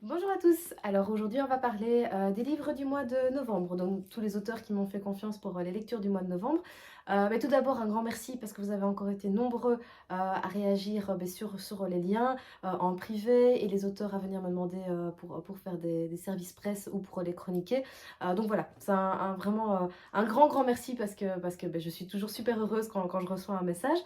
Bonjour à tous, alors aujourd'hui on va parler des livres du mois de novembre, donc tous les auteurs qui m'ont fait confiance pour les lectures du mois de novembre. Mais tout d'abord un grand merci parce que vous avez encore été nombreux à réagir sur les liens en privé et les auteurs à venir me demander pour faire des services presse ou pour les chroniquer. Donc voilà, c'est vraiment un grand merci parce que je suis toujours super heureuse quand je reçois un message.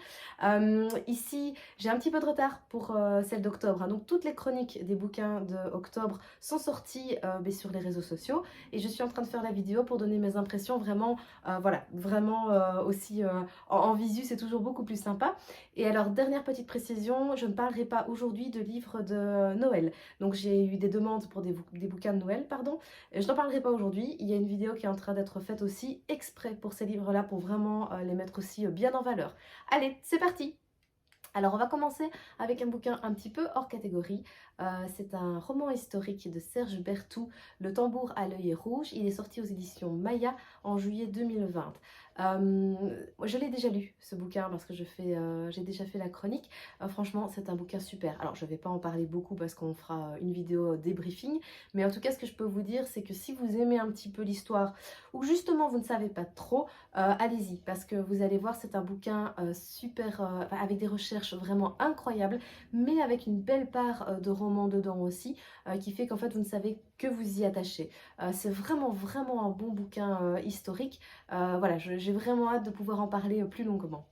Ici j'ai un petit peu de retard pour celle d'octobre, hein. Donc toutes les chroniques des bouquins d'octobre sont sorties sur les réseaux sociaux et je suis en train de faire la vidéo pour donner mes impressions vraiment, voilà, vraiment aussi en visu, c'est toujours beaucoup plus sympa. Et alors, dernière petite précision, je ne parlerai pas aujourd'hui de livres de Noël. Donc j'ai eu des demandes pour des bouquins de Noël, pardon. Je n'en parlerai pas aujourd'hui. Il y a une vidéo qui est en train d'être faite aussi exprès pour ces livres-là, pour vraiment les mettre aussi bien en valeur. Allez, c'est parti! Alors on va commencer avec un bouquin un petit peu hors catégorie. C'est un roman historique de Serge Berthoud, Le tambour à l'œil rouge. Il est sorti aux éditions Maya en juillet 2020. Je l'ai déjà lu ce bouquin parce que j'ai déjà fait la chronique. Franchement c'est un bouquin super. Alors je ne vais pas en parler beaucoup parce qu'on fera une vidéo débriefing. Mais en tout cas ce que je peux vous dire c'est que si vous aimez un petit peu l'histoire ou justement vous ne savez pas trop, allez-y parce que vous allez voir c'est un bouquin super avec des recherches vraiment incroyables mais avec une belle part de roman dedans aussi qui fait qu'en fait vous ne savez que vous y attacher. C'est vraiment un bon bouquin historique. Voilà, j'ai vraiment hâte de pouvoir en parler plus longuement.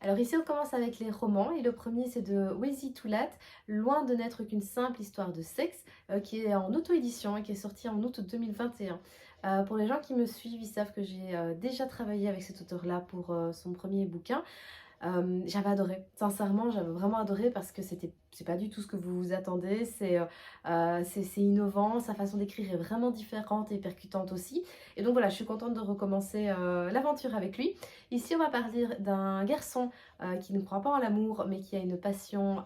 Alors ici on commence avec les romans et le premier c'est de Wesi Toulat, Loin de n'être qu'une simple histoire de sexe, qui est en auto-édition et qui est sorti en août 2021. Pour les gens qui me suivent, ils savent que j'ai déjà travaillé avec cet auteur-là pour son premier bouquin. J'avais adoré, sincèrement, j'avais vraiment adoré parce que c'est pas du tout ce que vous vous attendez, c'est innovant, sa façon d'écrire est vraiment différente et percutante aussi. Et donc voilà, je suis contente de recommencer l'aventure avec lui. Ici, on va parler d'un garçon qui ne croit pas en l'amour, mais qui a une passion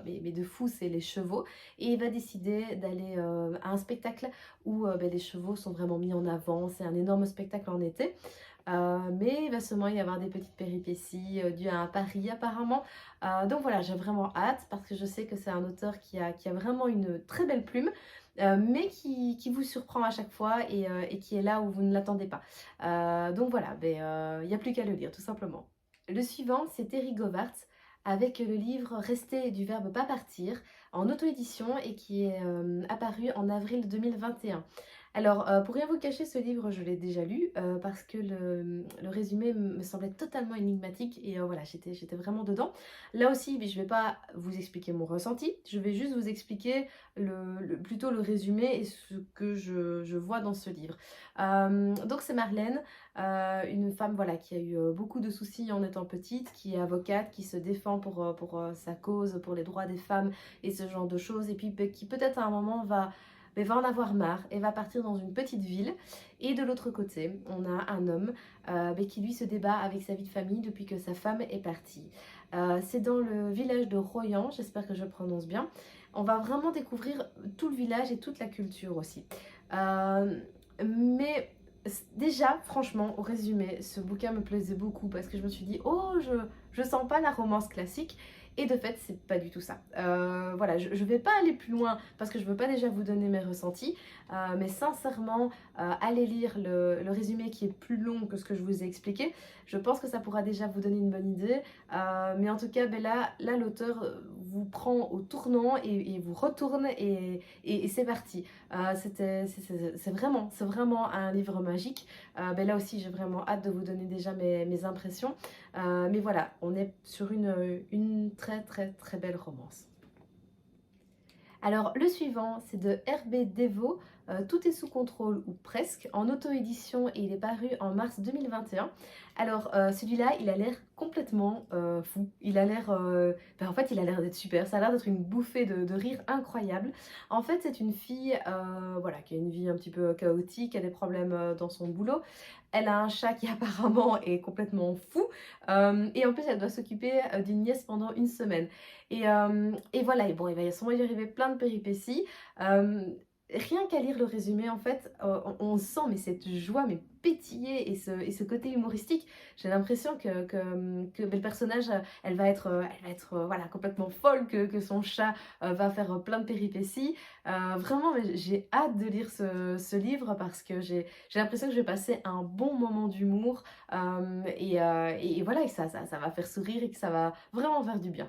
mais de fou, c'est les chevaux. Et il va décider d'aller à un spectacle où les chevaux sont vraiment mis en avant. C'est un énorme spectacle en été. Mais il va sûrement y avoir des petites péripéties dues à un pari apparemment. Donc voilà, j'ai vraiment hâte parce que je sais que c'est un auteur qui a vraiment une très belle plume, mais qui vous surprend à chaque fois et qui est là où vous ne l'attendez pas. Donc voilà, il n'y a plus qu'à le lire tout simplement. Le suivant, c'est Terry Govart avec le livre Rester du verbe pas partir en auto-édition et qui est apparu en avril 2021. Alors, pour rien vous cacher, ce livre, je l'ai déjà lu parce que le résumé me semblait totalement énigmatique et voilà, j'étais vraiment dedans. Là aussi, mais je ne vais pas vous expliquer mon ressenti, je vais juste vous expliquer plutôt le résumé et ce que je vois dans ce livre. Donc, c'est Marlène, une femme voilà, qui a eu beaucoup de soucis en étant petite, qui est avocate, qui se défend pour sa cause, pour les droits des femmes et ce genre de choses, et puis qui peut-être à un moment va en avoir marre et va partir dans une petite ville. Et de l'autre côté, on a un homme qui lui se débat avec sa vie de famille depuis que sa femme est partie. C'est dans le village de Royan, j'espère que je le prononce bien. On va vraiment découvrir tout le village et toute la culture aussi. Mais déjà, franchement, au résumé, ce bouquin me plaisait beaucoup parce que je me suis dit, oh, je sens pas la romance classique. Et de fait, c'est pas du tout ça. Voilà, je vais pas aller plus loin parce que je veux pas déjà vous donner mes ressentis, mais sincèrement, allez lire le résumé qui est plus long que ce que je vous ai expliqué. Je pense que ça pourra déjà vous donner une bonne idée. Mais en tout cas, là l'auteur vous prend au tournant et vous retourne et c'est parti. C'est vraiment un livre magique. Là aussi, j'ai vraiment hâte de vous donner déjà mes impressions. Mais voilà, on est sur une très belle romance. Alors le suivant, c'est de Hervé Devaux, Tout est sous contrôle ou presque, en auto-édition et il est paru en mars 2021. Alors celui-là, il a l'air complètement fou. Il a l'air, en fait, il a l'air d'être super. Ça a l'air d'être une bouffée de rire incroyable. En fait, c'est une fille, voilà, qui a une vie un petit peu chaotique, qui a des problèmes dans son boulot. Elle a un chat qui apparemment est complètement fou. Et en plus, elle doit s'occuper d'une nièce pendant une semaine. Et voilà, et bon, il va sûrement y arriver plein de péripéties. Euh, rien qu'à lire le résumé, en fait, on sent mais cette joie, mais pétiller et ce côté humoristique. J'ai l'impression que le personnage, elle va être voilà, complètement folle, que son chat va faire plein de péripéties. Vraiment, mais j'ai hâte de lire ce livre parce que j'ai l'impression que je vais passer un bon moment d'humour et voilà, et ça va faire sourire et que ça va vraiment faire du bien.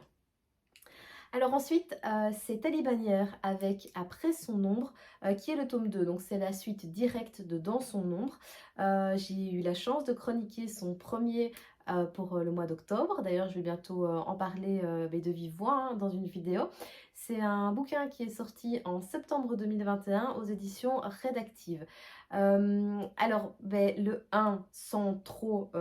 Alors ensuite, c'est Talibanière avec Après son ombre, qui est le tome 2. Donc c'est la suite directe de Dans son ombre. J'ai eu la chance de chroniquer son premier pour le mois d'octobre. D'ailleurs, je vais bientôt en parler mais de vive voix dans une vidéo. C'est un bouquin qui est sorti en septembre 2021 aux éditions Rédactive. Alors, le 1, sans trop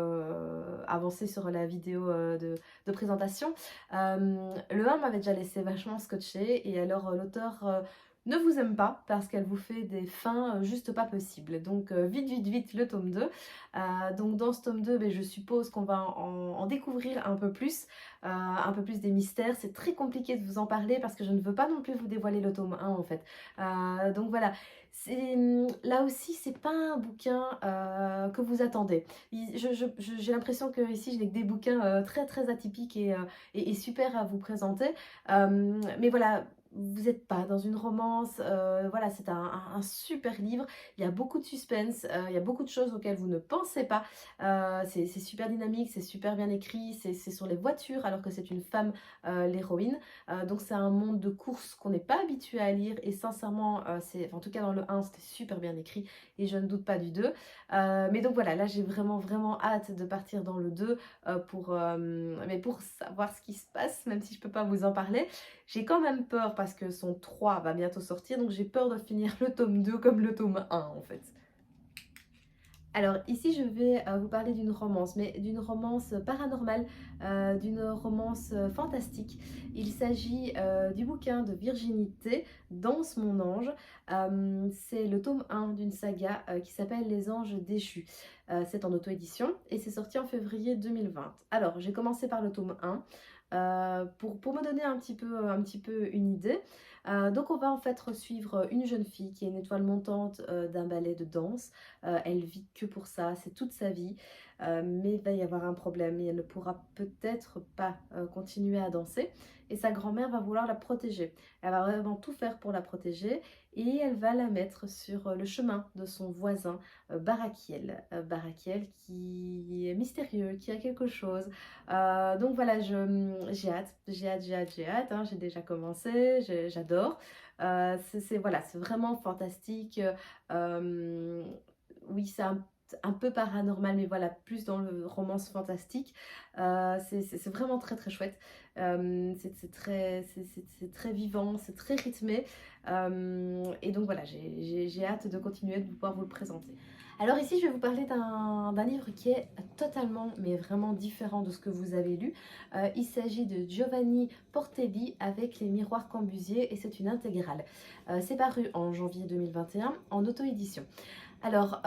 avancer sur la vidéo de présentation, le 1 m'avait déjà laissé vachement scotché et alors l'auteur ne vous aime pas parce qu'elle vous fait des fins juste pas possibles. Donc vite, vite, vite le tome 2. Donc dans ce tome 2, je suppose qu'on va en découvrir un peu plus des mystères. C'est très compliqué de vous en parler parce que je ne veux pas non plus vous dévoiler le tome 1 en fait. Donc voilà, là aussi, c'est pas un bouquin que vous attendez. J'ai l'impression que ici, je n'ai que des bouquins très très atypiques et super à vous présenter. Mais voilà, vous n'êtes pas dans une romance, voilà, c'est un super livre, il y a beaucoup de suspense, il y a beaucoup de choses auxquelles vous ne pensez pas, c'est super dynamique, c'est super bien écrit, c'est sur les voitures alors que c'est une femme l'héroïne, donc c'est un monde de course qu'on n'est pas habitué à lire et sincèrement, en tout cas dans le 1 c'était super bien écrit et je ne doute pas du 2, mais donc voilà, là j'ai vraiment vraiment hâte de partir dans le 2 mais pour savoir ce qui se passe, même si je peux pas vous en parler. J'ai quand même peur parce que son 3 va bientôt sortir, donc j'ai peur de finir le tome 2 comme le tome 1 en fait. Alors ici je vais vous parler d'une romance, mais d'une romance paranormale, d'une romance fantastique. Il s'agit du bouquin de Virginité, Danse mon ange. C'est le tome 1 d'une saga qui s'appelle Les anges déchus. C'est en auto-édition et c'est sorti en février 2020. Alors j'ai commencé par le tome 1 pour me donner un petit peu une idée. Donc on va en fait suivre une jeune fille qui est une étoile montante d'un ballet de danse. Elle vit que pour ça, c'est toute sa vie, mais il va y avoir un problème et elle ne pourra peut-être pas continuer à danser. Et sa grand-mère va vouloir la protéger. Elle va vraiment tout faire pour la protéger et elle va la mettre sur le chemin de son voisin Barakiel. Barakiel qui est mystérieux, qui a quelque chose. Donc voilà, j'ai hâte, hein, j'ai déjà commencé, j'adore. Voilà, c'est vraiment fantastique. Euh, oui, c'est un peu paranormal, mais voilà, plus dans le romance fantastique. C'est vraiment très très chouette. C'est très vivant, c'est très rythmé. Et donc voilà, j'ai hâte de continuer de pouvoir vous le présenter. Alors ici, je vais vous parler d'un livre qui est totalement, mais vraiment différent de ce que vous avez lu. Il s'agit de Giovanni Portelli avec Les Miroirs Cambusier et c'est une intégrale. C'est paru en janvier 2021 en auto-édition. Alors,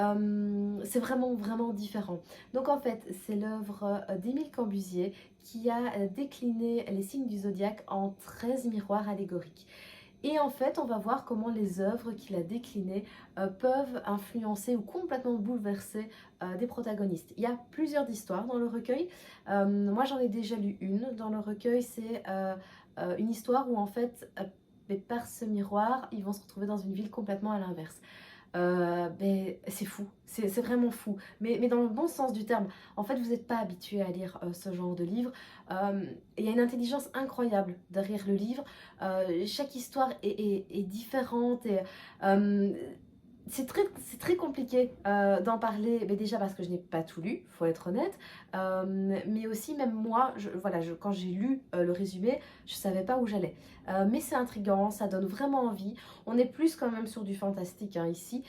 c'est vraiment, vraiment différent. Donc en fait, c'est l'œuvre d'Émile Cambusier qui a décliné les signes du zodiaque en 13 miroirs allégoriques. Et en fait, on va voir comment les œuvres qu'il a déclinées peuvent influencer ou complètement bouleverser des protagonistes. Il y a plusieurs histoires dans le recueil. Moi, j'en ai déjà lu une. Dans le recueil, c'est une histoire où en fait, par ce miroir, ils vont se retrouver dans une ville complètement à l'inverse. C'est fou, c'est vraiment fou, mais dans le bon sens du terme. En fait, vous n'êtes pas habitué à lire ce genre de livre. Il y a une intelligence incroyable derrière le livre. Chaque histoire est différente et c'est très compliqué d'en parler, mais déjà parce que je n'ai pas tout lu, faut être honnête, mais aussi même moi, voilà, quand j'ai lu le résumé, je savais pas où j'allais. Mais c'est intriguant, ça donne vraiment envie. On est plus quand même sur du fantastique hein, ici,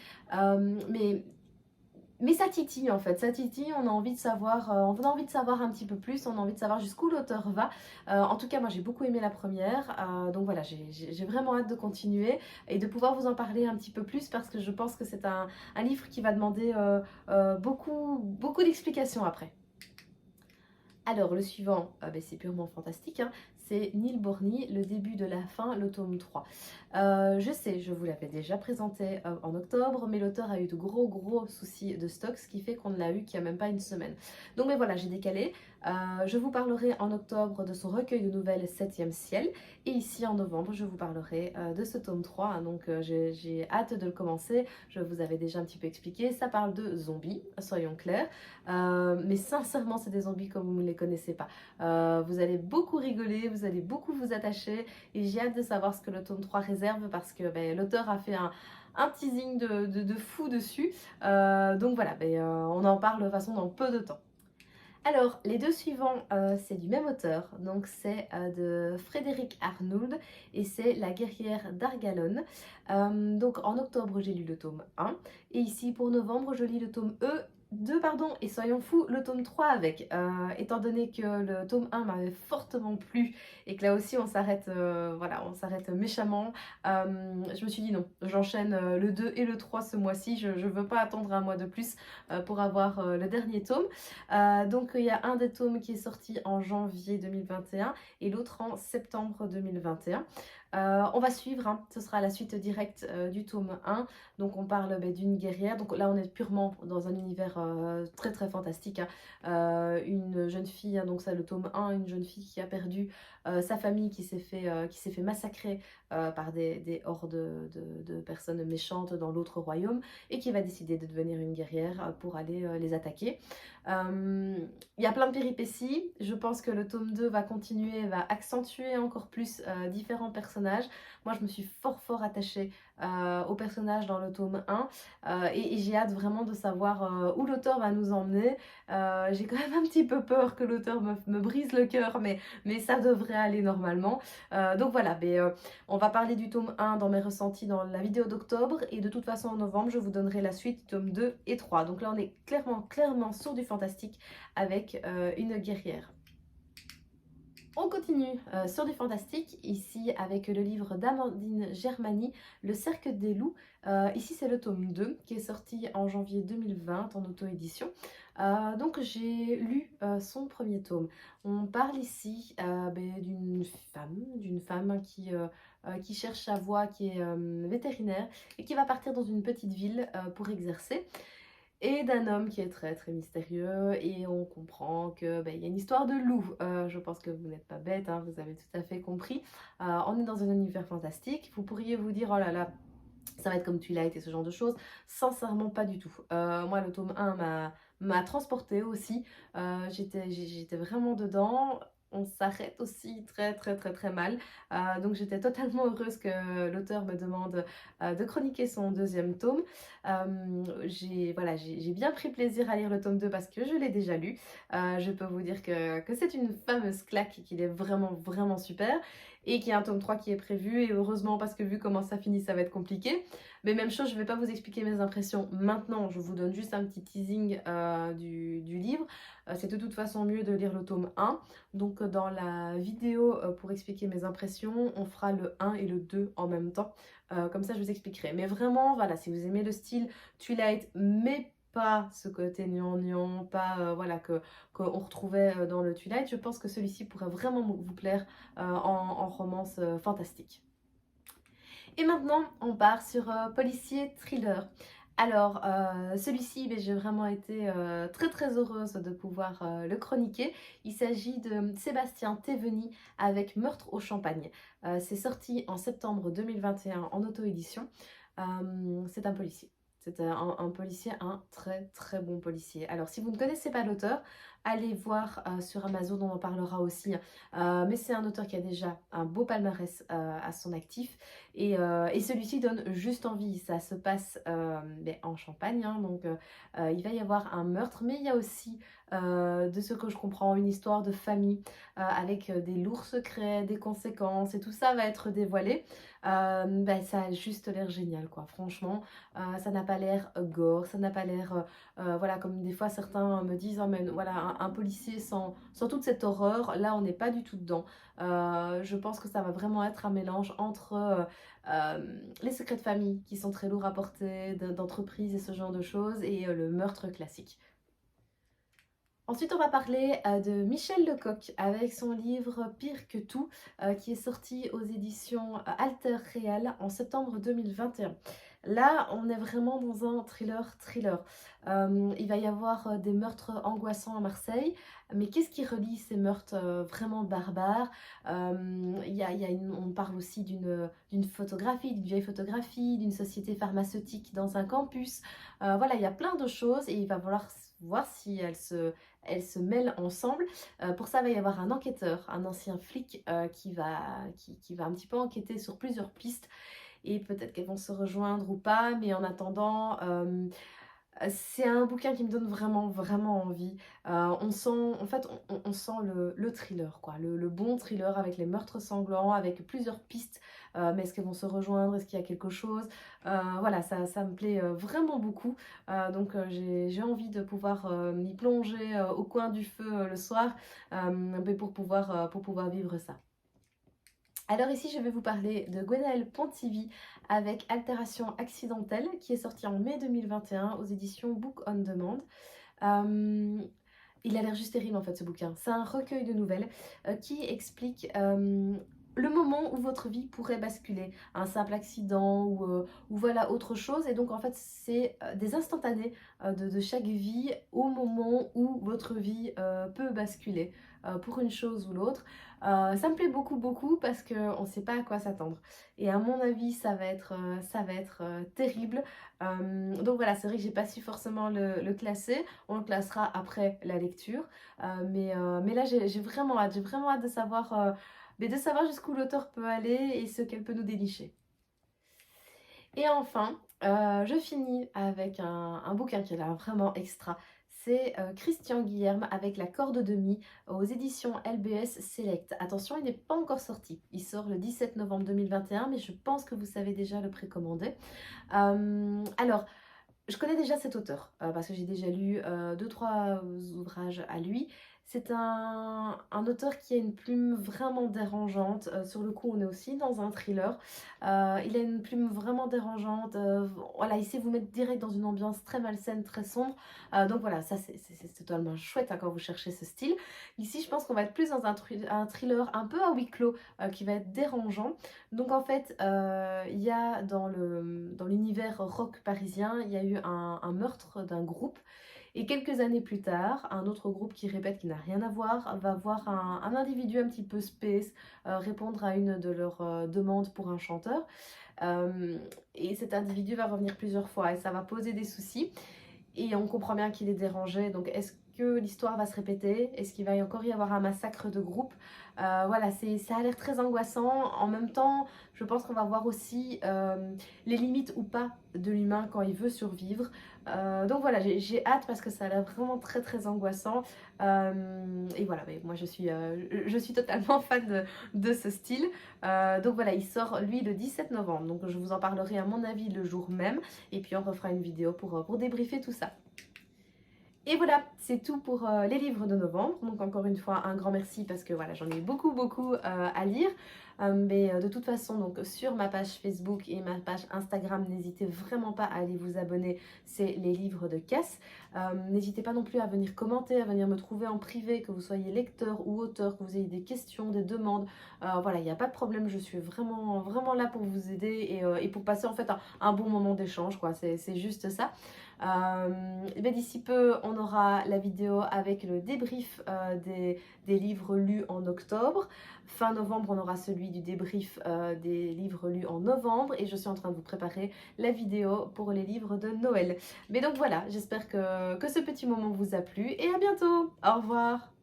mais ça titille en fait, ça titille, on a envie de savoir, on a envie de savoir un petit peu plus, on a envie de savoir jusqu'où l'auteur va. En tout cas, moi j'ai beaucoup aimé la première, donc voilà, j'ai vraiment hâte de continuer et de pouvoir vous en parler un petit peu plus parce que je pense que c'est un livre qui va demander beaucoup d'explications après. Alors, le suivant, c'est purement fantastique, hein, c'est Neil Borny, Le début de la fin, le tome 3. Je sais, je vous l'avais déjà présenté en octobre, mais l'auteur a eu de gros soucis de stock, ce qui fait qu'on ne l'a eu qu'il n'y a même pas une semaine. Donc, mais voilà, j'ai décalé. Je vous parlerai en octobre de son recueil de nouvelles 7e ciel, et ici en novembre, je vous parlerai de ce tome 3, hein, donc j'ai hâte de le commencer. Je vous avais déjà un petit peu expliqué, ça parle de zombies, soyons clairs. Mais sincèrement, c'est des zombies comme vous ne les connaissez pas. Vous allez beaucoup rigoler, vous allez beaucoup vous attacher et j'ai hâte de savoir ce que le tome 3 réserve parce que l'auteur a fait un teasing de fou dessus. Donc voilà, on en parle de toute façon dans peu de temps. Alors, les deux suivants, c'est du même auteur, donc c'est de Frédéric Arnould et c'est La guerrière d'Argalon. Donc en octobre, j'ai lu le tome 1 et ici pour novembre, je lis le tome 2 pardon, et soyons fous, le tome 3 avec. Étant donné que le tome 1 m'avait fortement plu et que là aussi on s'arrête voilà, on s'arrête méchamment, je me suis dit non, j'enchaîne le 2 et le 3 ce mois-ci, je ne veux pas attendre un mois de plus pour avoir le dernier tome. Donc il y a un des tomes qui est sorti en janvier 2021 et l'autre en septembre 2021. On va suivre, hein, ce sera la suite directe du tome 1. Donc on parle d'une guerrière, donc là on est purement dans un univers très fantastique, hein. Une jeune fille, hein, donc ça le tome 1, une jeune fille qui a perdu sa famille, qui s'est fait massacrer par des hordes de personnes méchantes dans l'autre royaume et qui va décider de devenir une guerrière pour aller les attaquer. Il y a plein de péripéties, je pense que le tome 2 va continuer, va accentuer encore plus différents personnages. Moi je me suis fort attachée aux personnages dans le tome 1 et j'ai hâte vraiment de savoir où l'auteur va nous emmener. J'ai quand même un petit peu peur que l'auteur me brise le cœur, mais ça devrait aller normalement. Donc voilà, on va parler du tome 1 dans mes ressentis dans la vidéo d'octobre et de toute façon en novembre je vous donnerai la suite tome 2 et 3. Donc là on est clairement sur du fantastique avec une guerrière. On continue sur du fantastique, ici avec le livre d'Amandine Germani, Le Cercle des loups. Ici c'est le tome 2 qui est sorti en janvier 2020 en auto-édition. Donc j'ai lu son premier tome. On parle ici d'une femme qui cherche sa voie, qui est vétérinaire et qui va partir dans une petite ville pour exercer et d'un homme qui est très mystérieux et on comprend que il y a une histoire de loup. Je pense que vous n'êtes pas bête, hein, vous avez tout à fait compris. On est dans un univers fantastique. Vous pourriez vous dire oh là là, ça va être comme Twilight et ce genre de choses. Sincèrement, pas du tout. Moi, le tome 1 m'a transportée aussi. J'étais vraiment dedans. On s'arrête aussi très mal. Donc j'étais totalement heureuse que l'auteur me demande de chroniquer son deuxième tome. J'ai bien pris plaisir à lire le tome 2 parce que je l'ai déjà lu. Je peux vous dire que c'est une fameuse claque et qu'il est vraiment super. Et qu'il y a un tome 3 qui est prévu, et heureusement parce que vu comment ça finit, ça va être compliqué. Mais même chose, je ne vais pas vous expliquer mes impressions maintenant, je vous donne juste un petit teasing du livre. C'est de toute façon mieux de lire le tome 1. Donc dans la vidéo pour expliquer mes impressions, on fera le 1 et le 2 en même temps. Comme ça, je vous expliquerai. Mais vraiment, voilà, si vous aimez le style Twilight, mais pas ce côté gnangnan, pas voilà qu'on retrouvait dans le Twilight, je pense que celui-ci pourrait vraiment vous plaire en romance fantastique. Et maintenant, on part sur policier thriller. Alors, celui-ci, j'ai vraiment été très heureuse de pouvoir le chroniquer. Il s'agit de Sébastien Théveny avec Meurtre au champagne. C'est sorti en septembre 2021 en auto-édition. C'est un policier. C'est un policier, un très bon policier. Alors, si vous ne connaissez pas l'auteur, allez voir sur Amazon, on en parlera aussi. Mais c'est un auteur qui a déjà un beau palmarès à son actif. Et celui-ci donne juste envie. Ça se passe en Champagne, hein, donc il va y avoir un meurtre, mais il y a aussi, de ce que je comprends, une histoire de famille avec des lourds secrets, des conséquences, et tout ça va être dévoilé. Ça a juste l'air génial, quoi. Franchement, ça n'a pas l'air gore, ça n'a pas l'air, voilà, comme des fois certains me disent, oh, mais voilà, un policier sans toute cette horreur, là on n'est pas du tout dedans. Je pense que ça va vraiment être un mélange entre les secrets de famille qui sont très lourds à porter, d'entreprise et ce genre de choses, et le meurtre classique. Ensuite, on va parler de Michel Lecoq avec son livre Pire que tout, qui est sorti aux éditions Alter Réal en septembre 2021. Là, on est vraiment dans un thriller. Il va y avoir des meurtres angoissants à Marseille, mais qu'est-ce qui relie ces meurtres vraiment barbares? On parle aussi d'une photographie, d'une vieille photographie, d'une société pharmaceutique dans un campus. Voilà, il y a plein de choses et il va falloir voir si elles se mêlent ensemble. Pour ça, il va y avoir un enquêteur, un ancien flic qui va un petit peu enquêter sur plusieurs pistes et peut-être qu'elles vont se rejoindre ou pas, mais en attendant, c'est un bouquin qui me donne vraiment envie. On sent, en fait, on sent le thriller, quoi, le bon thriller avec les meurtres sanglants, avec plusieurs pistes. Mais est-ce qu'elles vont se rejoindre? Est-ce qu'il y a quelque chose? Voilà, ça me plaît vraiment beaucoup. Donc j'ai envie de pouvoir m'y plonger au coin du feu le soir, mais pour pouvoir vivre ça. Alors ici, je vais vous parler de Gwenaëlle Pontivy avec Altération accidentelle qui est sorti en mai 2021 aux éditions Book on Demand. Il a l'air juste terrible en fait ce bouquin. C'est un recueil de nouvelles qui explique le moment où votre vie pourrait basculer, un simple accident ou voilà autre chose. Et donc en fait c'est des instantanés de chaque vie au moment où votre vie peut basculer pour une chose ou l'autre. Ça me plaît beaucoup parce qu'on ne sait pas à quoi s'attendre. Et à mon avis ça va être terrible. Donc voilà, c'est vrai que j'ai pas su forcément le classer. On le classera après la lecture. Mais là j'ai vraiment hâte. J'ai vraiment hâte de savoir jusqu'où l'auteur peut aller et ce qu'elle peut nous dénicher. Et enfin, je finis avec un bouquin qui a l'air vraiment extra. C'est Christian Guillerme avec La Corde de Mie aux éditions LBS Select. Attention, il n'est pas encore sorti. Il sort le 17 novembre 2021, mais je pense que vous savez déjà le précommander. Alors, je connais déjà cet auteur parce que j'ai déjà lu 2-3 ouvrages à lui. C'est un auteur qui a une plume vraiment dérangeante. Sur le coup, on est aussi dans un thriller. Il a une plume vraiment dérangeante. Voilà, il sait vous mettre direct dans une ambiance très malsaine, très sombre. Donc voilà, ça c'est totalement chouette quand vous cherchez ce style. Ici, je pense qu'on va être plus dans un thriller un peu à huis clos qui va être dérangeant. Donc en fait, il y a dans l'univers rock parisien, il y a eu un meurtre d'un groupe. Et quelques années plus tard, un autre groupe qui répète qui n'a rien à voir va voir un individu un petit peu space répondre à une de leurs demandes pour un chanteur. Et cet individu va revenir plusieurs fois et ça va poser des soucis. Et on comprend bien qu'il est dérangé. Donc est-ce que l'histoire va se répéter? Est-ce qu'il va encore y avoir un massacre de groupe? Voilà, ça a l'air très angoissant. En même temps, je pense qu'on va voir aussi les limites ou pas de l'humain quand il veut survivre. Donc voilà, j'ai hâte parce que ça a l'air vraiment très angoissant. Et voilà, mais moi je suis totalement fan de ce style. Donc voilà, il sort lui le 17 novembre. Donc je vous en parlerai à mon avis le jour même. Et puis on refera une vidéo pour débriefer tout ça. Et voilà, c'est tout pour les livres de novembre. Donc encore une fois, un grand merci parce que voilà, j'en ai beaucoup à lire. Mais de toute façon, donc sur ma page Facebook et ma page Instagram, n'hésitez vraiment pas à aller vous abonner. C'est les livres de Cass. N'hésitez pas non plus à venir commenter, à venir me trouver en privé, que vous soyez lecteur ou auteur, que vous ayez des questions, des demandes. Voilà, il n'y a pas de problème. Je suis vraiment là pour vous aider et pour passer en fait un bon moment d'échange, quoi. C'est juste ça. D'ici peu, on aura la vidéo avec le débrief des livres lus en octobre. Fin novembre, on aura celui du débrief des livres lus en novembre. Et je suis en train de vous préparer la vidéo pour les livres de Noël. Mais donc voilà, j'espère que ce petit moment vous a plu. Et à bientôt. Au revoir.